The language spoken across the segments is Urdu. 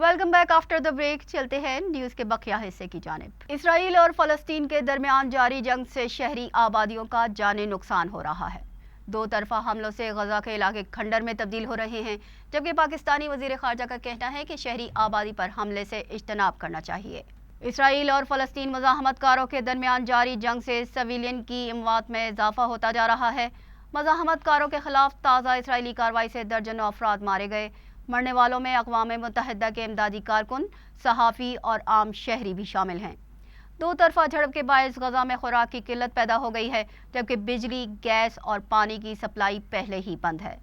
Welcome back after the break. چلتے ہیں نیوز کے بقیہ حصے کی جانب. اسرائیل اور فلسطین کے درمیان جاری جنگ سے شہری آبادیوں کا جانی نقصان ہو رہا ہے. دو طرفہ حملوں سے غزہ کے علاقے کھنڈر میں تبدیل ہو رہے ہیں، جبکہ پاکستانی وزیر خارجہ کا کہنا ہے کہ شہری آبادی پر حملے سے اجتناب کرنا چاہیے. اسرائیل اور فلسطین مزاحمت کاروں کے درمیان جاری جنگ سے سویلین کی اموات میں اضافہ ہوتا جا رہا ہے. مزاحمت کاروں کے خلاف تازہ اسرائیلی کارروائی سے درجنوں افراد مارے گئے. مرنے والوں میں اقوام متحدہ کے امدادی کارکن، صحافی اور عام شہری بھی شامل ہیں. دو طرفہ جھڑپ کے باعث غزہ میں خوراک کی قلت پیدا ہو گئی ہے، جبکہ بجلی، گیس اور پانی کی سپلائی پہلے ہی بند ہے.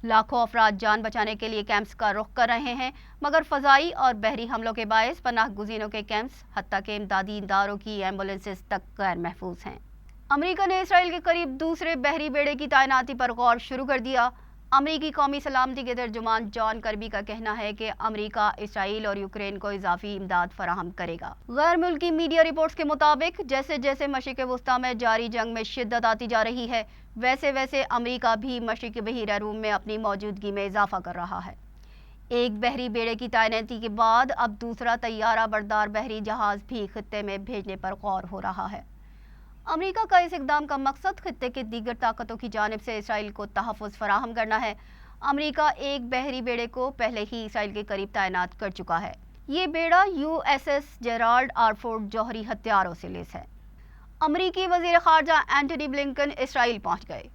لاکھوں افراد جان بچانے کے لیے کیمپس کا رخ کر رہے ہیں، مگر فضائی اور بحری حملوں کے باعث پناہ گزینوں کے کیمپس حتیٰ کہ امدادی اداروں کی ایمبولینسز تک غیر محفوظ ہیں. امریکہ نے اسرائیل کے قریب دوسرے بحری بیڑے کی تعیناتی پر غور شروع کر دیا. امریکی قومی سلامتی کے ترجمان جان کربی کا کہنا ہے کہ امریکہ اسرائیل اور یوکرین کو اضافی امداد فراہم کرے گا. غیر ملکی میڈیا رپورٹس کے مطابق جیسے جیسے مشرق وسطیٰ میں جاری جنگ میں شدت آتی جا رہی ہے، ویسے ویسے امریکہ بھی مشرق بحیرہ روم میں اپنی موجودگی میں اضافہ کر رہا ہے. ایک بحری بیڑے کی تعیناتی کے بعد اب دوسرا طیارہ بردار بحری جہاز بھی خطے میں بھیجنے پر غور ہو رہا ہے. امریکہ کا اس اقدام کا مقصد خطے کے دیگر طاقتوں کی جانب سے اسرائیل کو تحفظ فراہم کرنا ہے. امریکہ ایک بحری بیڑے کو پہلے ہی اسرائیل کے قریب تعینات کر چکا ہے. یہ بیڑا USS جیرالڈ آر فورڈ جوہری ہتھیاروں سے لیس ہے. امریکی وزیر خارجہ اینٹونی بلنکن اسرائیل پہنچ گئے.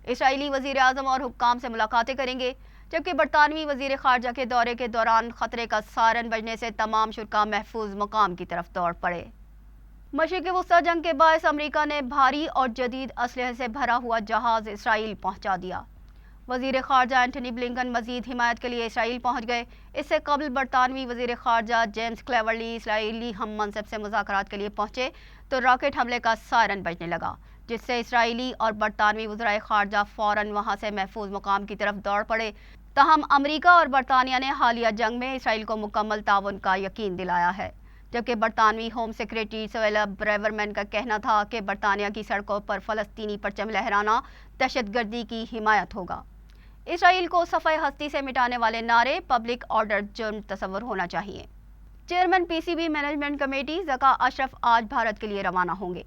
اسرائیلی وزیر اعظم اور حکام سے ملاقاتیں کریں گے، جبکہ برطانوی وزیر خارجہ کے دورے کے دوران خطرے کا سائرن بجنے سے تمام شرکاء محفوظ مقام کی طرف دوڑ پڑے. مشرق وسطیٰ جنگ کے باعث امریکہ نے بھاری اور جدید اسلحے سے بھرا ہوا جہاز اسرائیل پہنچا دیا. وزیر خارجہ اینٹونی بلنکن مزید حمایت کے لیے اسرائیل پہنچ گئے. اس سے قبل برطانوی وزیر خارجہ جیمز کلیورلی اسرائیلی ہم منصب سے مذاکرات کے لیے پہنچے تو راکٹ حملے کا سائرن بجنے لگا، جس سے اسرائیلی اور برطانوی وزرائے خارجہ فوراً وہاں سے محفوظ مقام کی طرف دوڑ پڑے. تاہم امریکہ اور برطانیہ نے حالیہ جنگ میں اسرائیل کو مکمل تعاون کا یقین دلایا ہے، جبکہ برطانوی ہوم سیکریٹری سویلا بریورمین کا کہنا تھا کہ برطانیہ کی سڑکوں پر فلسطینی پرچم لہرانا دہشت گردی کی حمایت ہوگا. اسرائیل کو صفحہ ہستی سے مٹانے والے نعرے پبلک آرڈر جرم تصور ہونا چاہیے. Chairman PCB management committee Zaka Ashraf آج بھارت کے لیے روانہ ہوں گے.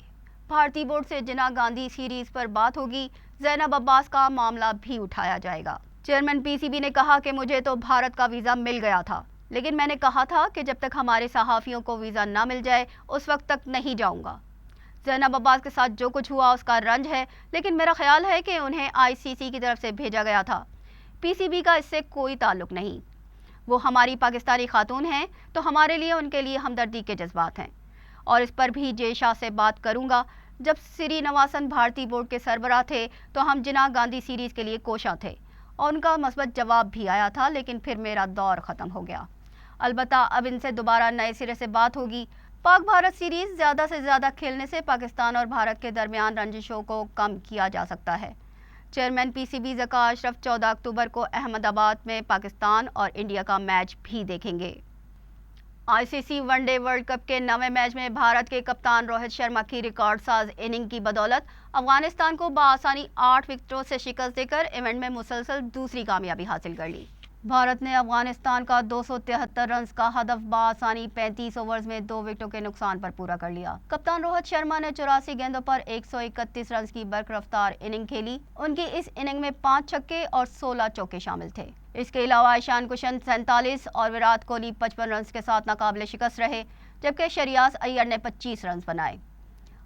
بھارتی بورڈ سے جناح گاندھی سیریز پر بات ہوگی. زینب عباس کا معاملہ بھی اٹھایا جائے گا. چیئرمین PCB نے کہا کہ مجھے تو بھارت کا ویزا مل گیا تھا، لیکن میں نے کہا تھا کہ جب تک ہمارے صحافیوں کو ویزا نہ مل جائے اس وقت تک نہیں جاؤں گا. زینب عباس کے ساتھ جو کچھ ہوا اس کا رنج ہے، لیکن میرا خیال ہے کہ انہیں ICC کی طرف سے بھیجا گیا تھا. PCB کا اس سے کوئی تعلق نہیں. وہ ہماری پاکستانی خاتون ہیں تو ہمارے لیے ان کے لیے ہمدردی کے جذبات ہیں، اور اس پر بھی جے شاہ سے بات کروں گا. جب سری نواسن بھارتی بورڈ کے سربراہ تھے تو ہم جناح گاندھی سیریز کے لیے کوشاں تھے اور ان کا مثبت جواب بھی آیا تھا، لیکن پھر میرا دور ختم ہو گیا. البتہ اب ان سے دوبارہ نئے سرے سے بات ہوگی. پاک بھارت سیریز زیادہ سے زیادہ کھیلنے سے پاکستان اور بھارت کے درمیان رنجشوں کو کم کیا جا سکتا ہے. چیئرمین PCB ذکا اشرف 14 اکتوبر کو احمد آباد میں پاکستان اور انڈیا کا میچ بھی دیکھیں گے. ICC one day world cup کے 9ویں میچ میں بھارت کے کپتان روہت شرما کی ریکارڈ ساز اننگ کی بدولت افغانستان کو بآسانی 8 وکٹوں سے شکست دے کر ایونٹ میں مسلسل دوسری کامیابی حاصل کر لی. بھارت نے افغانستان کا 273 رنز کا ہدف بآسانی 35 اوورز میں 2 وکٹوں کے نقصان پر پورا کر لیا. کپتان روہت شرما نے 84 گیندوں پر 131 رنز کی برق رفتار اننگ کھیلی. ان کی اس اننگ میں 5 چھکے اور 16 چوکے شامل تھے. اس کے علاوہ ایشان کشن 47 اور وراٹ کوہلی 55 رنز کے ساتھ ناقابل شکست رہے، جبکہ شریاس ایّر نے 25 رنز بنائے.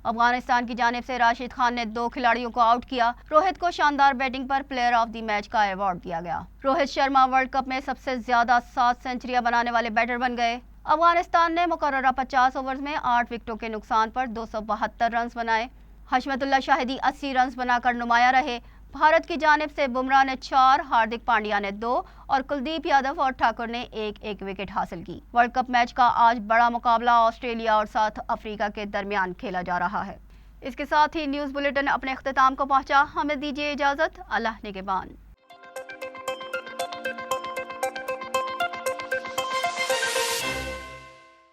افغانستان کی جانب سے راشد خان نے 2 کھلاڑیوں کو آؤٹ کیا. روہت کو شاندار batting per player of the match کا ایوارڈ دیا گیا. روہت شرما ورلڈ کپ میں سب سے زیادہ 7 سینچریاں بنانے والے بیٹر بن گئے. افغانستان نے مقررہ 50 اوورز میں 8 وکٹوں کے نقصان پر 272 رنز بنائے. حشمت اللہ شاہدی 80 رنز بنا کر نمایاں رہے. بھارت کی جانب سے بمراہ نے 4، ہاردک پانڈیا نے 2 اور کلدیپ یادو اور ٹھاکر نے ایک وکٹ حاصل کی. ورلڈ کپ میچ کا آج بڑا مقابلہ آسٹریلیا اور ساؤتھ افریقہ کے درمیان کھیلا جا رہا ہے. اس کے ساتھ ہی نیوز بلیٹن اپنے اختتام کو پہنچا. ہمیں دیجیے اجازت. اللہ نگہبان.